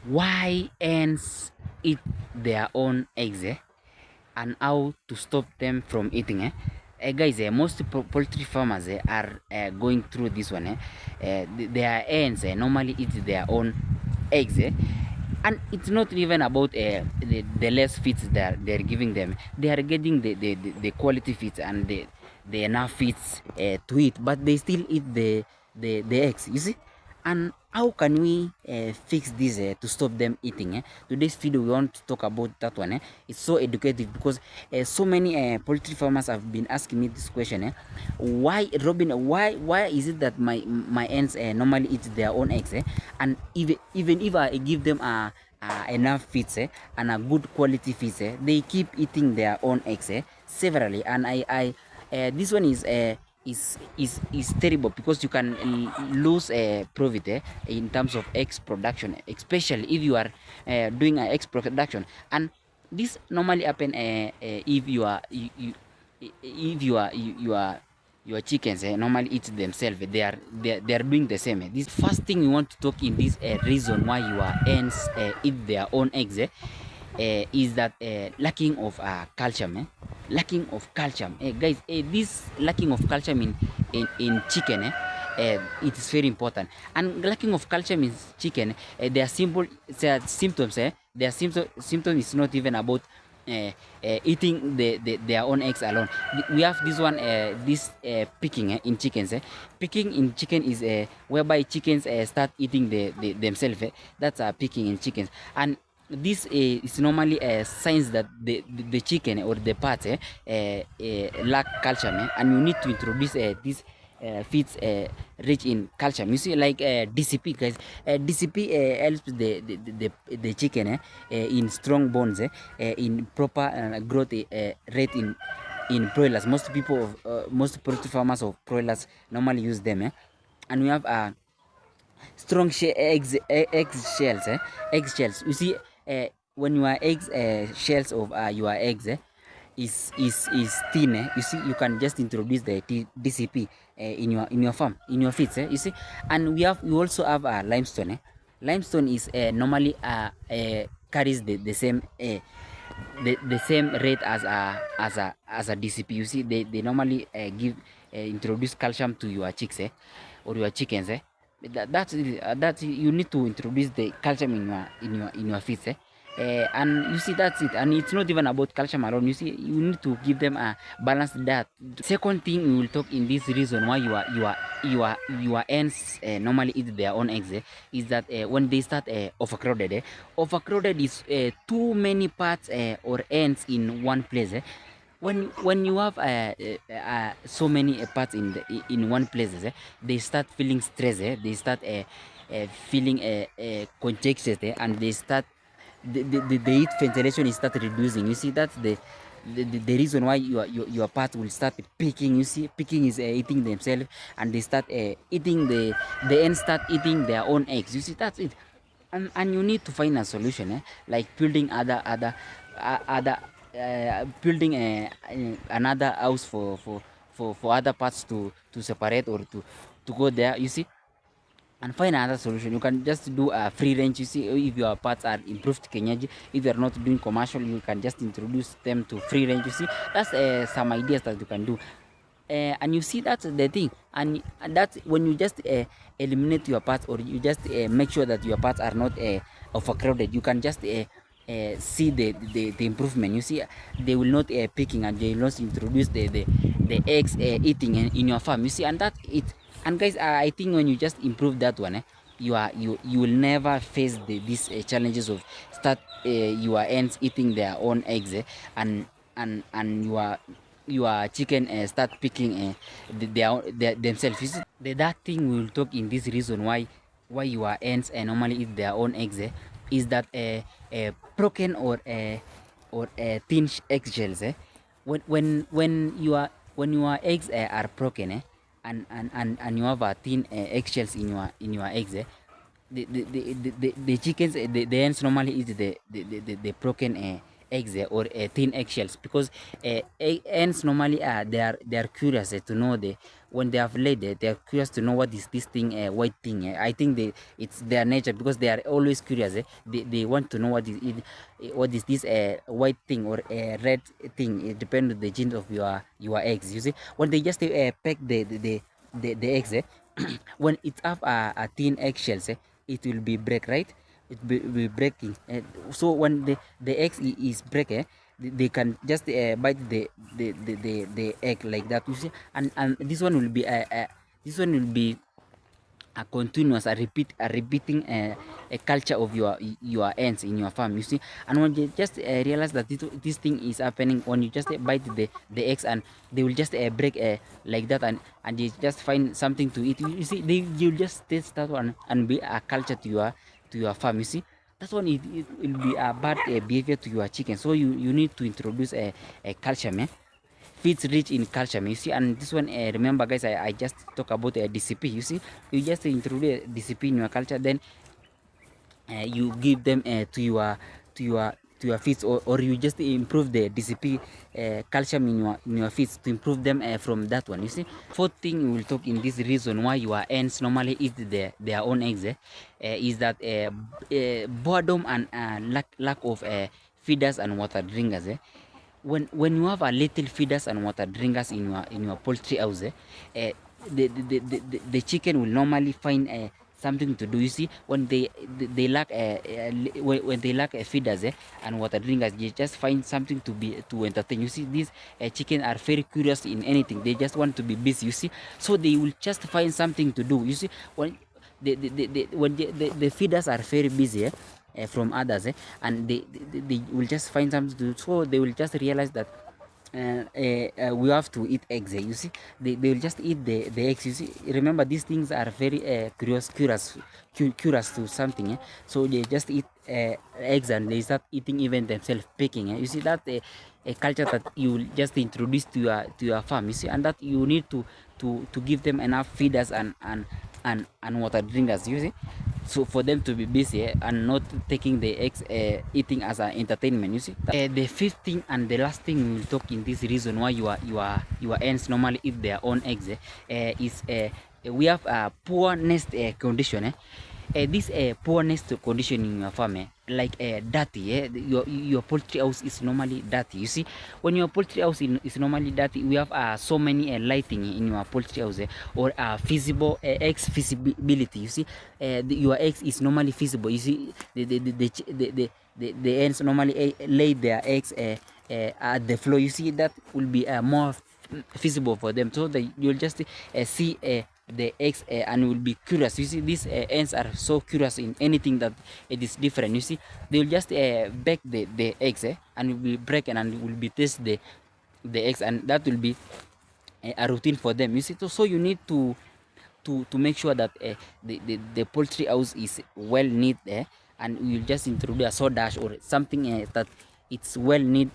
why ants eat their own eggs, and how to stop them from eating. Guys, most poultry farmers are going through this one. Their ants normally eat their own eggs. And it's not even about the less feeds that they're giving them. They are getting the quality feeds and the enough feeds to eat, but they still eat the eggs, you see. And how can we fix this to stop them eating? Today's video we want to talk about that one. It's so educative because so many poultry farmers have been asking me this question. Why, Robin? Why is it that my ants normally eat their own eggs? And even if I give them enough feeds and a good quality feeds, they keep eating their own eggs severally. And I this one is terrible because you can lose profit in terms of eggs production, especially if you are doing eggs production. And this normally happen if you are your chickens normally eat themselves. They are doing the same. This first thing we want to talk in this reason why your hens eat their own eggs is that lacking of calcium. Lacking of calcium, guys. This lacking of calcium in chicken. It is very important. And lacking of calcium in chicken, their simple symptoms. Their symptom is not even about eating their own eggs alone. We have this one, this picking in chickens. Picking in chicken is whereby chickens start eating themselves. That's picking in chickens. And this is normally signs that the chicken or the parts lack calcium, and you need to introduce this feeds rich in calcium. You see, like DCP, guys. DCP helps the chicken in strong bones, in proper growth rate in broilers. Most people of most poultry farmers of broilers normally use them. And we have strong egg shells. Egg shells. You see, when your eggs shells of your eggs is thin. You see, you can just introduce the DCP in your farm, in your feeds. You see. And we also have limestone. Limestone is normally carries the same the same rate as a DCP. You see, they normally give introduce calcium to your chicks or your chickens. That's you need to introduce the calcium in your feeds. And you see, that's it. And it's not even about calcium alone. You see, you need to give them a balanced diet. Second thing we will talk in this reason why your hens normally eat their own eggs is that when they start overcrowded. Overcrowded is too many parts or ends in one place. When you have so many parts in one place, they start feeling stress. They start feeling congested, and they start the heat ventilation is start reducing. You see, that's the reason why your parts will start picking. You see, picking is eating themselves, and they start eating the ends start eating their own eggs. You see, that's it. And you need to find a solution, like building other building another house for other parts to separate or to go there. You see, and find another solution. You can just do a free range. You see, if your parts are improved kenyaji, if you're not doing commercial, you can just introduce them to free range. You see, that's some ideas that you can do. And you see, that's the thing. And that's when you just eliminate your parts, or you just make sure that your parts are not overcrowded. You can just see the improvement. You see, they will not picking, and they will not introduce the eggs eating in your farm. You see, and that's it. And guys, I think when you just improve that one, you will never face these challenges of start your ants eating their own eggs, and your chicken start picking themselves. You see, that thing we will talk in this reason why your ants normally eat their own eggs is that broken or thin eggshells. When your eggs are broken, and you have a thin eggshells in your eggs, the chickens, the hens normally eat the broken eggs or thin eggshells, because hens normally they are curious to know when they have laid it, they are curious to know what is this thing, white thing. I think it's their nature, because they are always curious. They want to know what is it, what is this white thing or red thing. It depends on the genes of your eggs. You see, when they just peck the eggs, when it have a thin eggshells, it will be break, right? It will be breaking. So when the eggs is break, they can just bite the egg like that. You see, and this one will be this one will be a continuous, a repeating a culture of your ants in your farm. You see, and when you just realize that this thing is happening, when you just bite the eggs, and they will just break like that, and they just find something to eat. You see, you'll just taste that one and be a culture to your farm. You see, that one, it will be a bad behavior to your chicken. So you need to introduce a culture, man. Feeds rich in calcium, you see. And this one, remember guys, I just talk about DCP. You see, you just introduce DCP in your culture, then you give them to your feeds, or you just improve the DCP calcium in your feeds to improve them from that one. You see, fourth thing we will talk in this reason why your ants normally eat their own eggs, is that boredom and lack of feeders and water drinkers. When you have a little feeders and water drinkers in your poultry house, the chicken will normally find something to do. You see, when they lack when they lack feeders and water drinkers, they just find something to entertain. You see, these chicken are very curious in anything. They just want to be busy. You see, so they will just find something to do. You see, when the feeders are very busy, from others, and they will just find something to do. So they will just realize that we have to eat eggs. You see, they will just eat the eggs. You see, remember, these things are very curious to something. So they just eat eggs, and they start eating even themselves, picking. You see, that a culture that you will just introduce to your farm. You see, and that you need to give them enough feeders and water drinkers. You see, so for them to be busy, and not taking the eggs, eating as an entertainment. You see, the fifth thing and the last thing we will talk in this reason why your ants normally eat their own eggs, is we have a poor nest condition. This poor nest condition in your farm, like dirty. Your poultry house is normally dirty. You see, when your poultry house is normally dirty, we have so many lighting in your poultry house, or visible eggs visibility. You see, your eggs is normally visible. You see, the ants normally lay their eggs at the floor. You see, that will be more visible for them, so that you'll just see the eggs, and will be curious. You see, these ants are so curious in anything that it is different. You see, they will just bake the eggs, and will be breaking, and will be taste the eggs, and that will be a routine for them. You see, so you need to make sure that the poultry house is well neat, and you just introduce a soda ash or something that it's well neat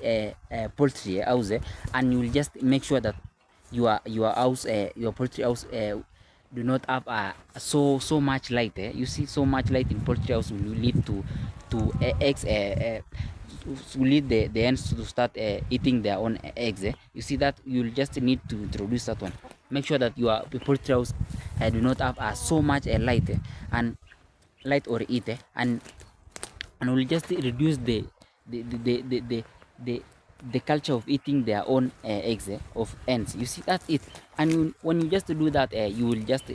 poultry house, and you will just make sure that your house, your poultry house, do not have so much light. You see, so much light in poultry house will lead to eggs, will lead the hens to start eating their own eggs. You see, that you'll just need to introduce that one. Make sure that your poultry house do not have so much light, and light or heat, and will just reduce the culture of eating their own eggs, of ants. You see, that's it. And when you just do that, you will just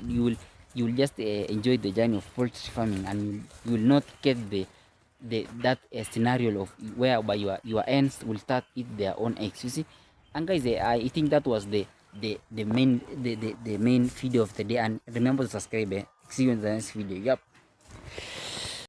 enjoy the journey of poultry farming, and you will not get that scenario of whereby your ants will start eat their own eggs. You see, and guys, I think that was the main video of the day. And remember to subscribe. See you in the next video. Yep.